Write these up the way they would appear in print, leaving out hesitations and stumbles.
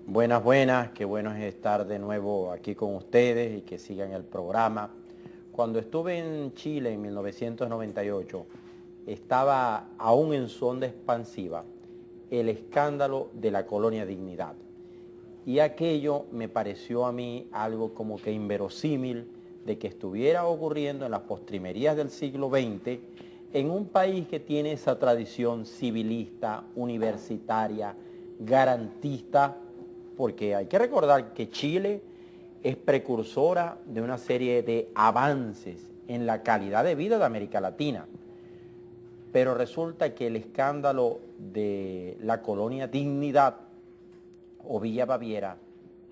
Buenas, buenas, qué bueno es estar de nuevo aquí con ustedes y que sigan el programa. Cuando estuve en Chile en 1998, estaba aún en su onda expansiva el escándalo de la colonia Dignidad. Y aquello me pareció a mí algo como que inverosímil de que estuviera ocurriendo en las postrimerías del siglo XX en un país que tiene esa tradición civilista, universitaria, garantista, porque hay que recordar que Chile es precursora de una serie de avances en la calidad de vida de América Latina. Pero resulta que el escándalo de la colonia Dignidad o Villa Baviera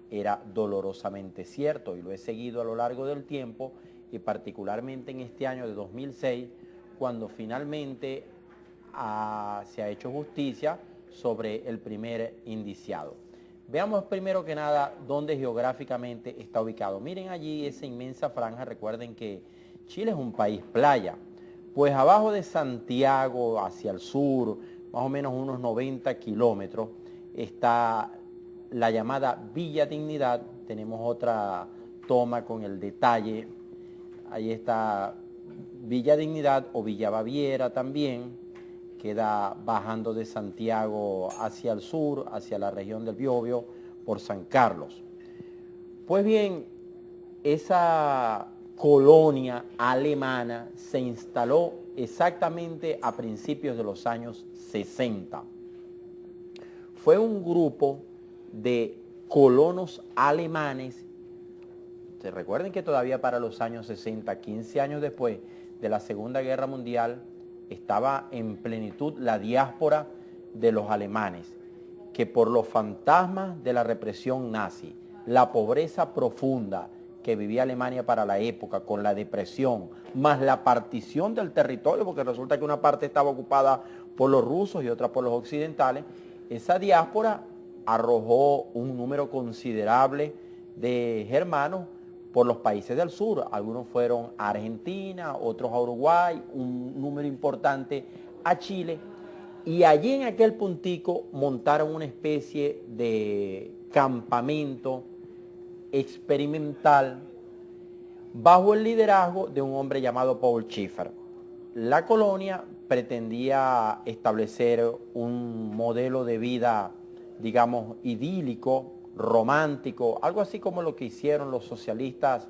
era dolorosamente cierto y lo he seguido a lo largo del tiempo y particularmente en este año de 2006 cuando finalmente se ha hecho justicia sobre el primer indiciado. Veamos primero que nada dónde geográficamente está ubicado. Miren allí esa inmensa franja, recuerden que Chile es un país playa, pues abajo de Santiago hacia el sur, más o menos unos 90 kilómetros, está la llamada Villa Dignidad. Tenemos otra toma con el detalle, ahí está Villa Dignidad o Villa Baviera también, queda bajando de Santiago hacia el sur, hacia la región del Biobío, por San Carlos. Pues bien, esa colonia alemana se instaló exactamente a principios de los años 60. Fue un grupo de colonos alemanes. Se recuerden que todavía para los años 60, 15 años después de la Segunda Guerra Mundial, estaba en plenitud la diáspora de los alemanes, que por los fantasmas de la represión nazi, la pobreza profunda que vivía Alemania para la época, con la depresión, más la partición del territorio, porque resulta que una parte estaba ocupada por los rusos y otra por los occidentales, esa diáspora arrojó un número considerable de germanos por los países del sur. Algunos fueron a Argentina, otros a Uruguay, un número importante a Chile. Y allí en aquel puntico montaron una especie de campamento experimental bajo el liderazgo de un hombre llamado Paul Schiffer. La colonia pretendía establecer un modelo de vida, digamos, idílico, romántico, algo así como lo que hicieron los socialistas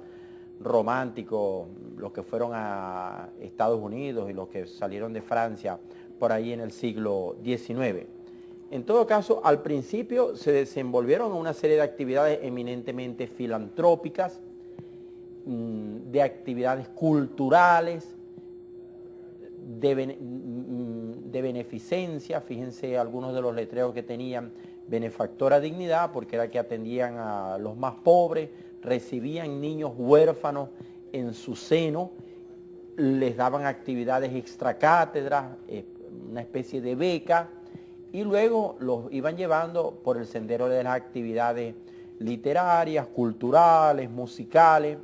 románticos, los que fueron a Estados Unidos y los que salieron de Francia por ahí en el siglo XIX. En todo caso, al principio se desenvolvieron una serie de actividades eminentemente filantrópicas, de actividades culturales, de beneficencia. Fíjense algunos de los letreros que tenían: benefactora dignidad, porque era que atendían a los más pobres, recibían niños huérfanos en su seno, les daban actividades extracátedras, una especie de beca, y luego los iban llevando por el sendero de las actividades literarias, culturales, musicales.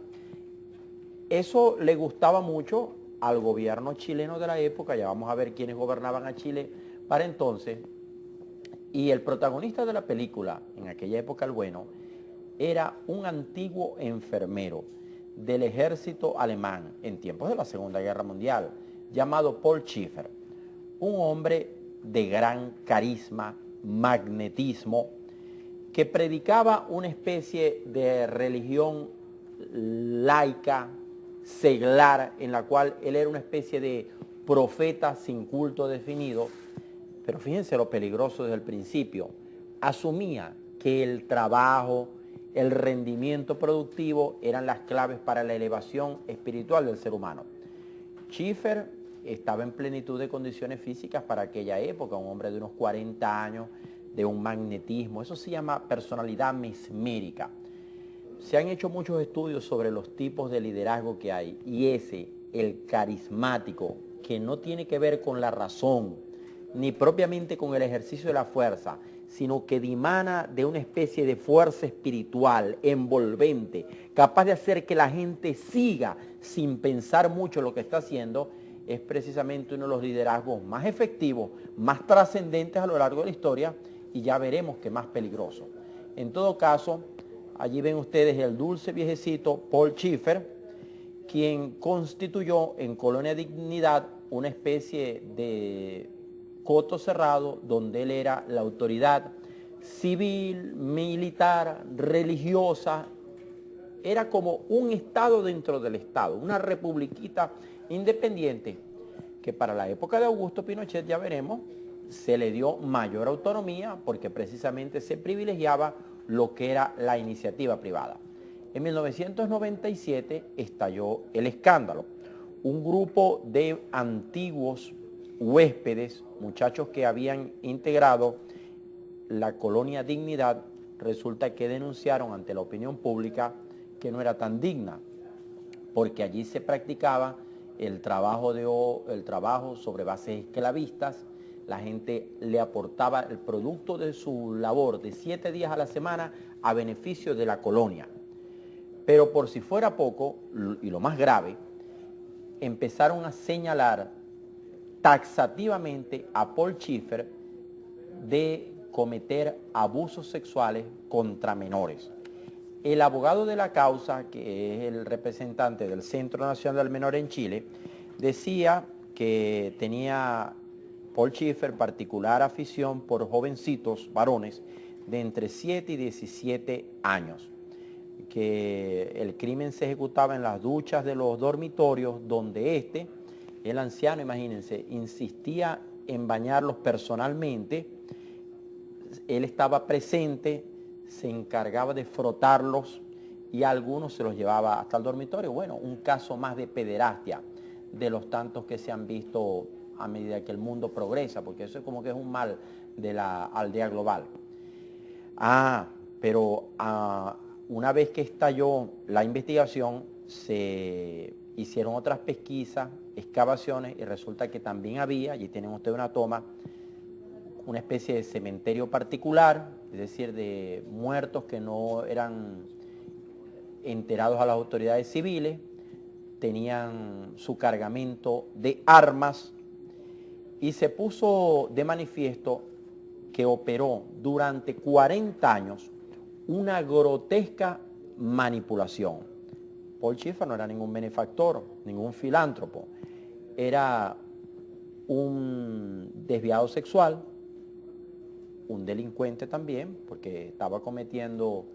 Eso le gustaba mucho al gobierno chileno de la época. Ya vamos a ver quiénes gobernaban a Chile para entonces. Y el protagonista de la película, en aquella época el bueno, era un antiguo enfermero del ejército alemán en tiempos de la Segunda Guerra Mundial, llamado Paul Schiffer. Un hombre de gran carisma, magnetismo, que predicaba una especie de religión laica, seglar, en la cual él era una especie de profeta sin culto definido. Pero fíjense lo peligroso desde el principio. Asumía que el trabajo, el rendimiento productivo eran las claves para la elevación espiritual del ser humano. Schiffer estaba en plenitud de condiciones físicas para aquella época, un hombre de unos 40 años, de un magnetismo. Eso se llama personalidad mesmérica. Se han hecho muchos estudios sobre los tipos de liderazgo que hay, y ese, el carismático, que no tiene que ver con la razón, ni propiamente con el ejercicio de la fuerza, sino que dimana de una especie de fuerza espiritual, envolvente, capaz de hacer que la gente siga sin pensar mucho lo que está haciendo, es precisamente uno de los liderazgos más efectivos, más trascendentes a lo largo de la historia, y ya veremos que más peligroso. En todo caso, allí ven ustedes el dulce viejecito Paul Schieffer, quien constituyó en Colonia Dignidad una especie de coto cerrado donde él era la autoridad civil, militar, religiosa. Era como un estado dentro del estado, una republiquita independiente que para la época de Augusto Pinochet, ya veremos, se le dio mayor autonomía porque precisamente se privilegiaba lo que era la iniciativa privada. En 1997 estalló el escándalo. Un grupo de antiguos huéspedes, muchachos que habían integrado la Colonia Dignidad, resulta que denunciaron ante la opinión pública que no era tan digna, porque allí se practicaba el trabajo sobre bases esclavistas. La gente le aportaba el producto de su labor de 7 días a la semana a beneficio de la colonia. Pero por si fuera poco, y lo más grave, empezaron a señalar taxativamente a Paul Schieffer de cometer abusos sexuales contra menores. El abogado de la causa, que es el representante del Centro Nacional del Menor en Chile, decía que tenía Paul Schieffer particular afición por jovencitos varones de entre 7 y 17 años, que el crimen se ejecutaba en las duchas de los dormitorios donde el anciano, imagínense, insistía en bañarlos personalmente. Él estaba presente, se encargaba de frotarlos y a algunos se los llevaba hasta el dormitorio. Bueno, un caso más de pederastia de los tantos que se han visto a medida que el mundo progresa, porque eso es como que es un mal de la aldea global. Pero una vez que estalló la investigación, se hicieron otras pesquisas, excavaciones, y resulta que también había, allí tienen ustedes una toma, una especie de cementerio particular, es decir, de muertos que no eran enterados a las autoridades civiles, tenían su cargamento de armas, y se puso de manifiesto que operó durante 40 años una grotesca manipulación. Paul Schieffer no era ningún benefactor, ningún filántropo, era un desviado sexual, un delincuente también, porque estaba cometiendo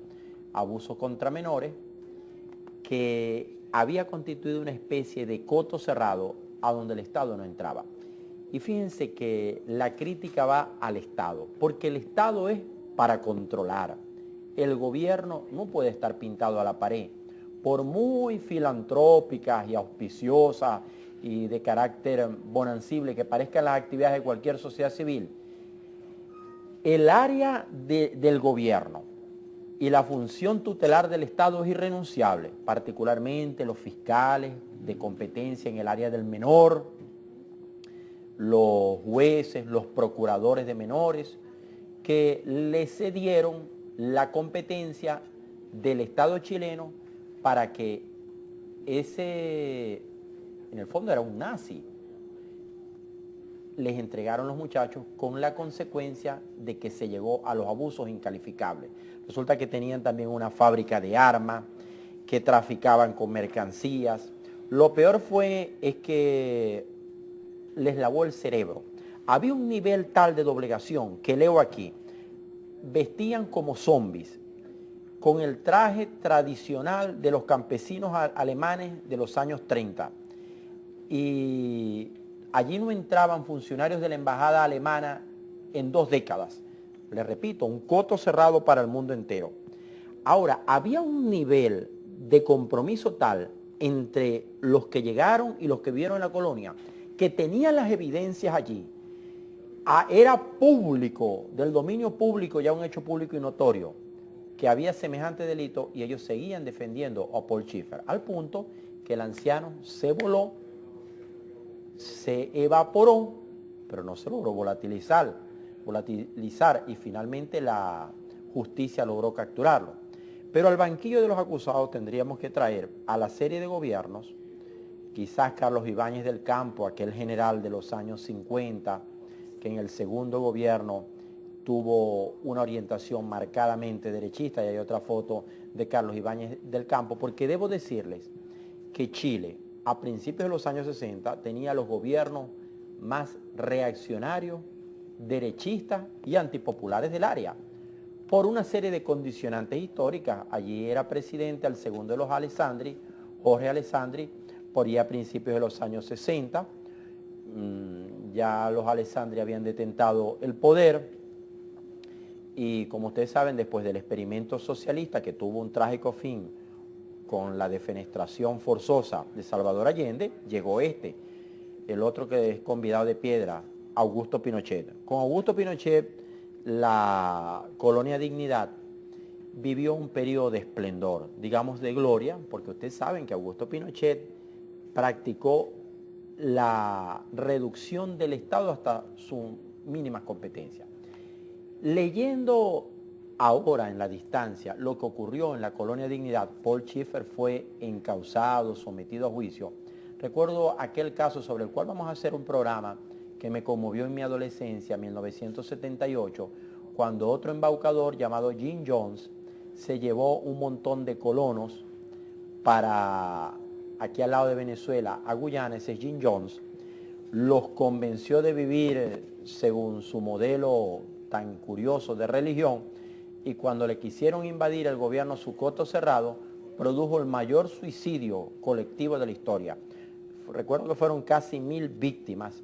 abusos contra menores, que había constituido una especie de coto cerrado a donde el Estado no entraba. Y fíjense que la crítica va al Estado, porque el Estado es para controlar. El gobierno no puede estar pintado a la pared. Por muy filantrópicas y auspiciosas y de carácter bonancible que parezcan las actividades de cualquier sociedad civil, el área del gobierno y la función tutelar del Estado es irrenunciable, particularmente los fiscales de competencia en el área del menor, los jueces, los procuradores de menores, que le cedieron la competencia del Estado chileno para que en el fondo era un nazi, les entregaron los muchachos con la consecuencia de que se llegó a los abusos incalificables. Resulta que tenían también una fábrica de armas, que traficaban con mercancías. Lo peor es que les lavó el cerebro. Había un nivel tal de doblegación que leo aquí. Vestían como zombies, con el traje tradicional de los campesinos alemanes de los años 30. Y allí no entraban funcionarios de la embajada alemana en 2 décadas. Les repito, un coto cerrado para el mundo entero. Ahora, había un nivel de compromiso tal entre los que llegaron y los que vivieron en la colonia, que tenían las evidencias allí. Era público, del dominio público, ya un hecho público y notorio, que había semejante delito, y ellos seguían defendiendo a Paul Schieffer, al punto que el anciano se voló, se evaporó, pero no se logró volatilizar y finalmente la justicia logró capturarlo. Pero al banquillo de los acusados tendríamos que traer a la serie de gobiernos, quizás Carlos Ibáñez del Campo, aquel general de los años 50, que en el segundo gobierno tuvo una orientación marcadamente derechista, y hay otra foto de Carlos Ibáñez del Campo, porque debo decirles que Chile, a principios de los años 60, tenía los gobiernos más reaccionarios, derechistas y antipopulares del área, por una serie de condicionantes históricas. Allí era presidente al segundo de los Alessandri, Jorge Alessandri, por allá a principios de los años 60, ya los Alessandri habían detentado el poder, y como ustedes saben, después del experimento socialista que tuvo un trágico fin con la defenestración forzosa de Salvador Allende, llegó el otro que es convidado de piedra, Augusto Pinochet. Con Augusto Pinochet, la colonia Dignidad vivió un periodo de esplendor, digamos de gloria, porque ustedes saben que Augusto Pinochet practicó la reducción del Estado hasta sus mínimas competencias. Leyendo ahora en la distancia lo que ocurrió en la colonia Dignidad, Paul Schieffer fue encausado, sometido a juicio. Recuerdo aquel caso sobre el cual vamos a hacer un programa que me conmovió en mi adolescencia, en 1978, cuando otro embaucador llamado Jim Jones se llevó un montón de colonos para aquí al lado de Venezuela, a Guyana. Ese Jim Jones los convenció de vivir según su modelo tan curioso de religión, y cuando le quisieron invadir el gobierno su coto cerrado, produjo el mayor suicidio colectivo de la historia. Recuerdo que fueron casi 1000 víctimas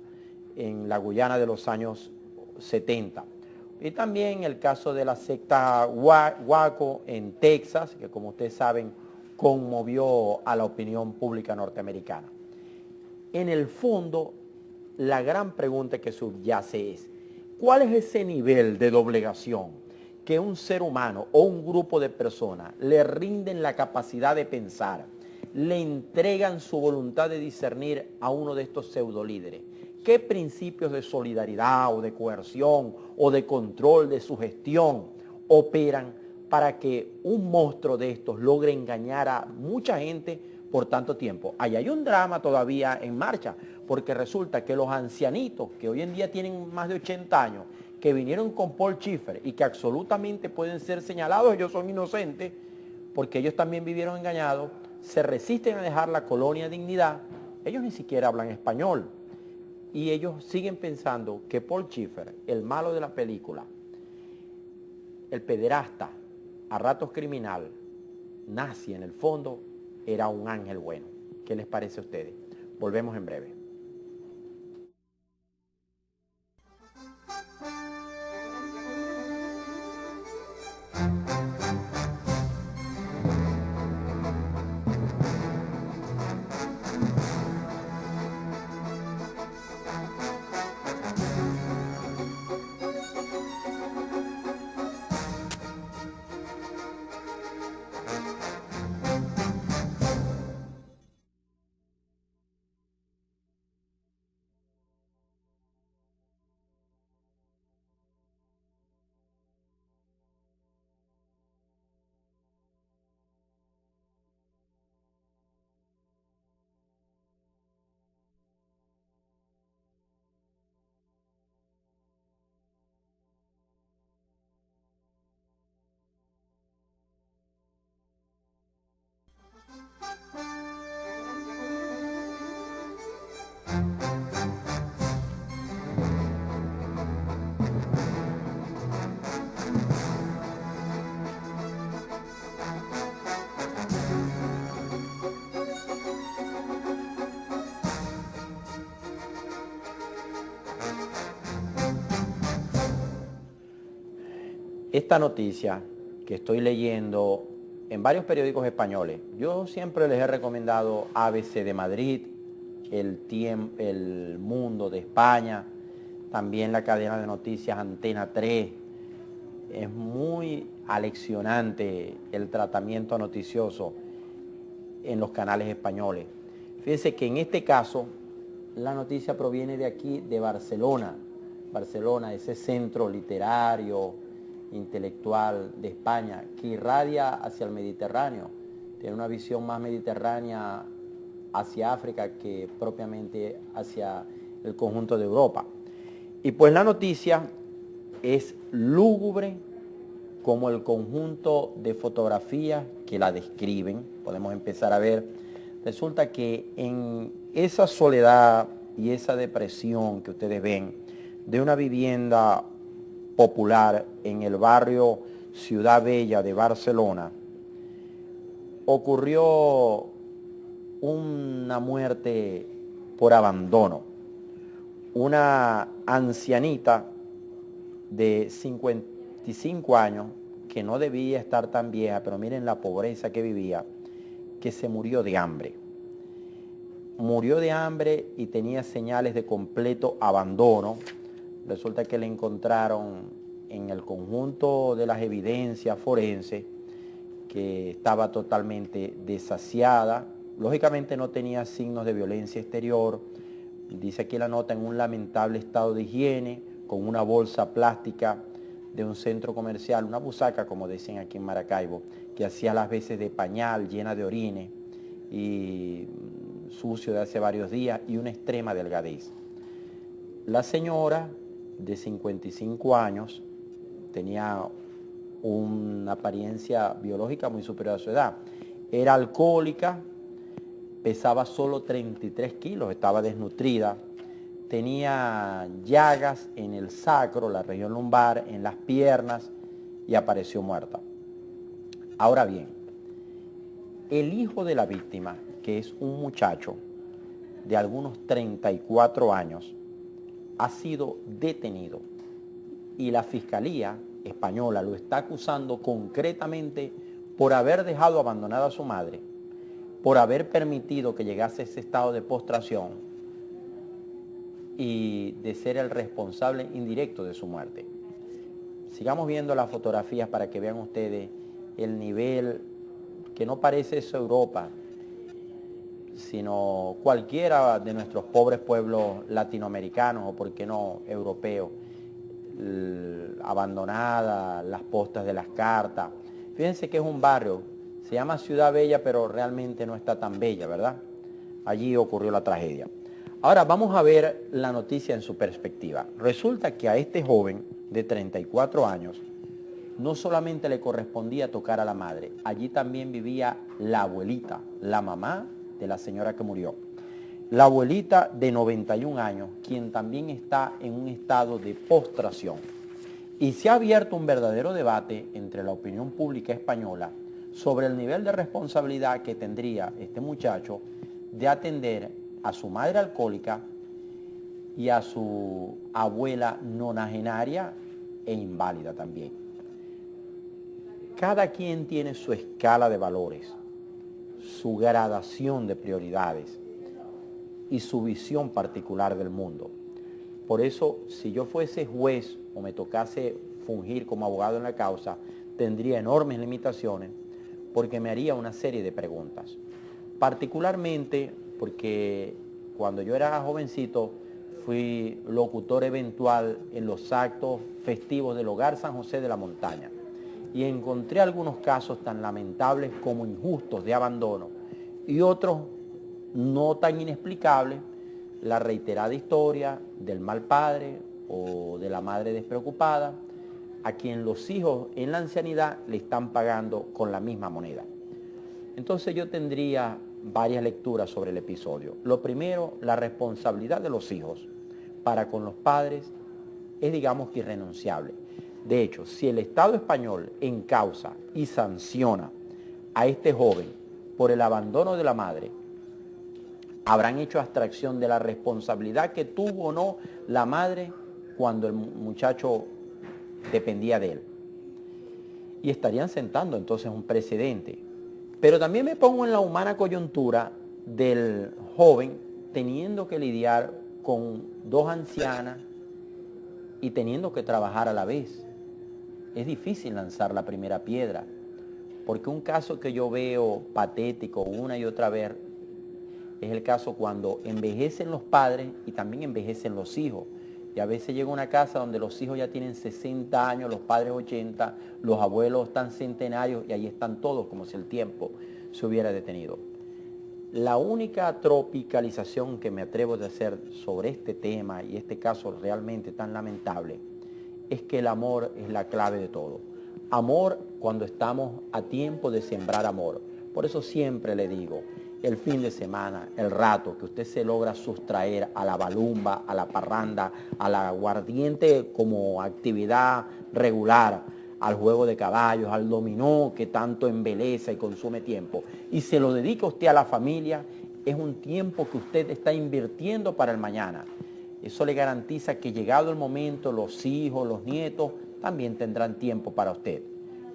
en la Guyana de los años 70. Y también el caso de la secta Waco en Texas, que como ustedes saben, conmovió a la opinión pública norteamericana. En el fondo, la gran pregunta que subyace es, ¿cuál es ese nivel de doblegación que un ser humano o un grupo de personas le rinden la capacidad de pensar, le entregan su voluntad de discernir a uno de estos pseudolíderes? ¿Qué principios de solidaridad o de coerción o de control, de sugestión operan para que un monstruo de estos logre engañar a mucha gente por tanto tiempo? Ahí hay un drama todavía en marcha, porque resulta que los ancianitos que hoy en día tienen más de 80 años, que vinieron con Paul Schieffer y que absolutamente pueden ser señalados, ellos son inocentes, porque ellos también vivieron engañados, se resisten a dejar la colonia Dignidad. Ellos ni siquiera hablan español, y ellos siguen pensando que Paul Schieffer, el malo de la película, el pederasta, a ratos criminal, nazi en el fondo, era un ángel bueno. ¿Qué les parece a ustedes? Volvemos en breve. Esta noticia que estoy leyendo en varios periódicos españoles, yo siempre les he recomendado ABC de Madrid, El Mundo de España, también la cadena de noticias Antena 3. Es muy aleccionante el tratamiento noticioso en los canales españoles. Fíjense que en este caso, la noticia proviene de aquí, de Barcelona. Barcelona, ese centro literario, intelectual de España, que irradia hacia el Mediterráneo. Tiene una visión más mediterránea hacia África que propiamente hacia el conjunto de Europa. Y pues la noticia es lúgubre como el conjunto de fotografías que la describen. Podemos empezar a ver. Resulta que en esa soledad y esa depresión que ustedes ven de una vivienda popular en el barrio Ciudad Bella de Barcelona, ocurrió una muerte por abandono. Una ancianita de 55 años, que no debía estar tan vieja, pero miren la pobreza que vivía, que se murió de hambre. Murió de hambre y tenía señales de completo abandono. Resulta que le encontraron en el conjunto de las evidencias forenses que estaba totalmente desasiada. Lógicamente no tenía signos de violencia exterior. Dice aquí la nota, en un lamentable estado de higiene, con una bolsa plástica de un centro comercial, una busaca, como decían aquí en Maracaibo, que hacía las veces de pañal, llena de orines y sucio de hace varios días, y una extrema delgadez. La señora, de 55 años, tenía una apariencia biológica muy superior a su edad. Era alcohólica, pesaba solo 33 kilos, estaba desnutrida, tenía llagas en el sacro, la región lumbar, en las piernas, y apareció muerta. Ahora bien, el hijo de la víctima, que es un muchacho de algunos 34 años, ha sido detenido y la Fiscalía Española lo está acusando concretamente por haber dejado abandonada a su madre, por haber permitido que llegase a ese estado de postración y de ser el responsable indirecto de su muerte. Sigamos viendo las fotografías para que vean ustedes el nivel, que no parece eso Europa, sino cualquiera de nuestros pobres pueblos latinoamericanos o por qué no europeos, abandonada, las postas de las cartas. Fíjense que es un barrio, se llama Ciudad Bella, pero realmente no está tan bella, ¿verdad? Allí ocurrió la tragedia. Ahora vamos a ver la noticia en su perspectiva. Resulta que a este joven de 34 años no solamente le correspondía tocar a la madre, allí también vivía la abuelita, la mamá de la señora que murió. La abuelita de 91 años, quien también está en un estado de postración. Y se ha abierto un verdadero debate entre la opinión pública española sobre el nivel de responsabilidad que tendría este muchacho de atender a su madre alcohólica y a su abuela nonagenaria e inválida también. Cada quien tiene su escala de valores, su gradación de prioridades y su visión particular del mundo. Por eso, si yo fuese juez o me tocase fungir como abogado en la causa, tendría enormes limitaciones porque me haría una serie de preguntas. Particularmente porque cuando yo era jovencito fui locutor eventual en los actos festivos del Hogar San José de la Montaña y encontré algunos casos tan lamentables como injustos de abandono y otros no tan inexplicables, la reiterada historia del mal padre o de la madre despreocupada, a quien los hijos en la ancianidad le están pagando con la misma moneda. Entonces yo tendría varias lecturas sobre el episodio. Lo primero, la responsabilidad de los hijos para con los padres es, digamos, que irrenunciable. De hecho, si el Estado español encausa y sanciona a este joven por el abandono de la madre, habrán hecho abstracción de la responsabilidad que tuvo o no la madre cuando el muchacho dependía de él. Y estarían sentando entonces un precedente. Pero también me pongo en la humana coyuntura del joven teniendo que lidiar con dos ancianas y teniendo que trabajar a la vez. Es difícil lanzar la primera piedra, porque un caso que yo veo patético una y otra vez es el caso cuando envejecen los padres y también envejecen los hijos. Y a veces llega una casa donde los hijos ya tienen 60 años, los padres 80, los abuelos están centenarios y ahí están todos como si el tiempo se hubiera detenido. La única tropicalización que me atrevo a hacer sobre este tema y este caso realmente tan lamentable es que el amor es la clave de todo. Amor cuando estamos a tiempo de sembrar amor. Por eso siempre le digo, el fin de semana, el rato que usted se logra sustraer a la balumba, a la parranda, al aguardiente como actividad regular, al juego de caballos, al dominó que tanto embeleza y consume tiempo, y se lo dedica usted a la familia, es un tiempo que usted está invirtiendo para el mañana. Eso le garantiza que llegado el momento, los hijos, los nietos, también tendrán tiempo para usted.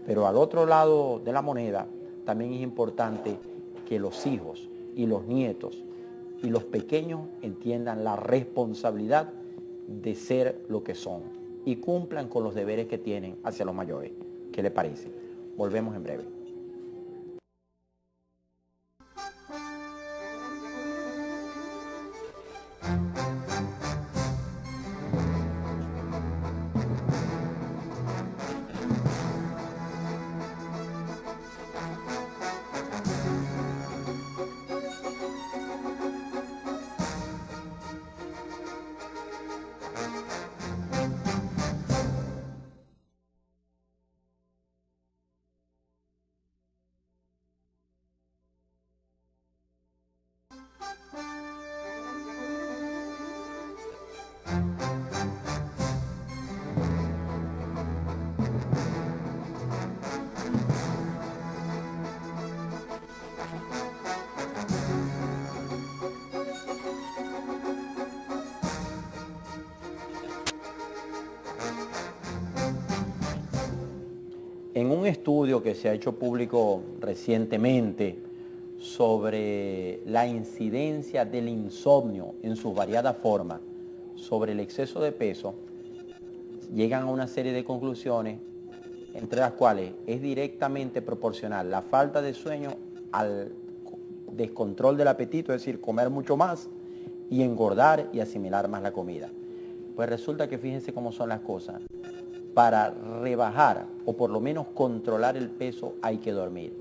Pero al otro lado de la moneda, también es importante que los hijos y los nietos y los pequeños entiendan la responsabilidad de ser lo que son y cumplan con los deberes que tienen hacia los mayores. ¿Qué le parece? Volvemos en breve. En un estudio que se ha hecho público recientemente sobre la incidencia del insomnio en sus variadas formas sobre el exceso de peso, llegan a una serie de conclusiones, entre las cuales es directamente proporcional la falta de sueño al descontrol del apetito, es decir, comer mucho más y engordar y asimilar más la comida. Pues resulta que fíjense cómo son las cosas. Para rebajar o por lo menos controlar el peso hay que dormir.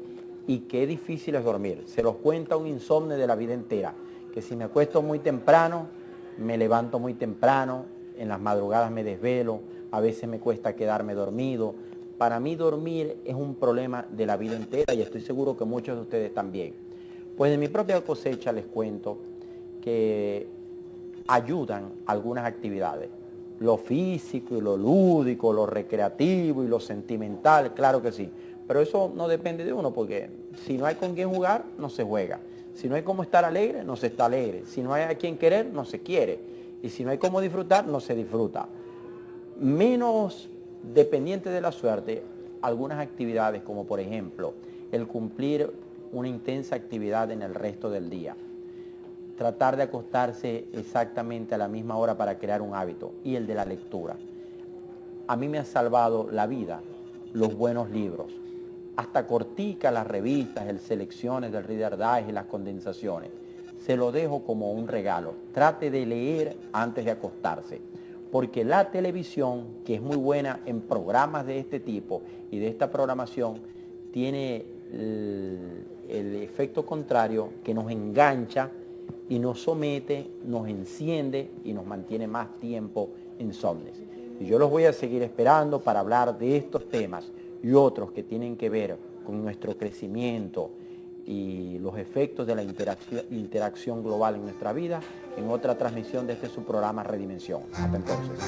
Y qué difícil es dormir. Se los cuenta un insomnio de la vida entera, que si me acuesto muy temprano, me levanto muy temprano, en las madrugadas me desvelo, a veces me cuesta quedarme dormido. Para mí dormir es un problema de la vida entera y estoy seguro que muchos de ustedes también. Pues de mi propia cosecha les cuento que ayudan algunas actividades. Lo físico y lo lúdico, lo recreativo y lo sentimental, claro que sí. Pero eso no depende de uno, porque si no hay con quién jugar, no se juega. Si no hay cómo estar alegre, no se está alegre. Si no hay a quien querer, no se quiere. Y si no hay cómo disfrutar, no se disfruta. Menos dependiente de la suerte, algunas actividades, como por ejemplo, el cumplir una intensa actividad en el resto del día. Tratar de acostarse exactamente a la misma hora para crear un hábito, y el de la lectura. A mí me ha salvado la vida los buenos libros, hasta cortica las revistas, el selecciones del Reader Digest y las condensaciones. Se lo dejo como un regalo. Trate de leer antes de acostarse, porque la televisión, que es muy buena en programas de este tipo y de esta programación, tiene el efecto contrario, que nos engancha y nos somete, nos enciende y nos mantiene más tiempo insomnes. Y yo los voy a seguir esperando para hablar de estos temas y otros que tienen que ver con nuestro crecimiento y los efectos de la interacción global en nuestra vida en otra transmisión de este su programa Redimensión. Hasta entonces.